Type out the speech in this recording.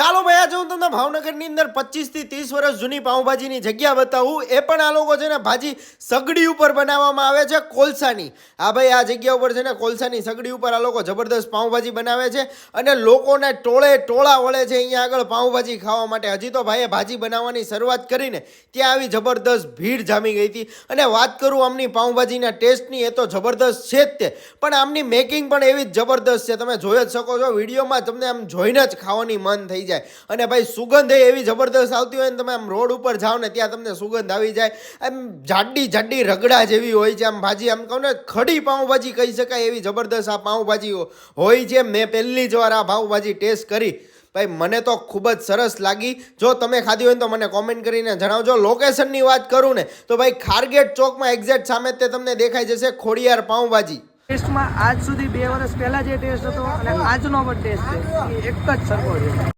ચાલો ભાઈ આજે હું તમને ભાવનગરની અંદર 25 થી 30 વર્ષ જૂની પાઉંભાજીની જગ્યા બતાવું. એ પણ આ લોકો છે ને ભાજી સગડી ઉપર બનાવવામાં આવે છે કોલસાની. હા ભાઈ આ જગ્યા ઉપર છે ને કોલસાની સગડી ઉપર આ લોકો જબરદસ્ત પાઉંભાજી બનાવે છે અને લોકોને ટોળા વળે છે અહીંયા આગળ પાઉંભાજી ખાવા માટે. હજી તો ભાઈએ ભાજી બનાવવાની શરૂઆત કરીને ત્યાં આવી જબરદસ્ત ભીડ જામી ગઈ હતી. અને વાત કરું આમની પાઉંભાજીના ટેસ્ટની, એ તો જબરદસ્ત છે જ તે, પણ આમની મેકિંગ પણ એવી જ જબરદસ્ત છે. તમે જોઈ જ શકો છો વિડીયોમાં, તમને આમ જોઈને જ ખાવાની મન થઈ જાય. અને ભાઈ સુગંધ એવી જબરદસ્ત આવતી હોય ને, તમે આમ રોડ ઉપર જાઓ ને ત્યાં તમને સુગંધ આવી જાય. આમ જાડી રગડા જેવી હોય છે આમ ભાજી, આમ કહું ને ખડી પાઉંભાજી કહી શકાય એવી જબરદસ્ત આ પાઉંભાજી હોય છે. મેં પહેલી જ વાર આ પાઉંભાજી ટેસ્ટ કરી ભાઈ, મને તો ખૂબ જ સરસ લાગી. જો તમે ખાધી હોય તો મને કોમેન્ટ કરીને જણાવજો. લોકેશનની વાત કરું ને તો ભાઈ ખારગેટ ચોકમાં એક્ઝેક્ટ સામે તે તમને દેખાઈ જશે ખોડિયાર પાઉંભાજી. ટેસ્ટમાં આજ સુધી 2 વર્ષ પહેલા જે ટેસ્ટ હતો અને આજનો પણ ટેસ્ટ છે એક જ સરખો છે.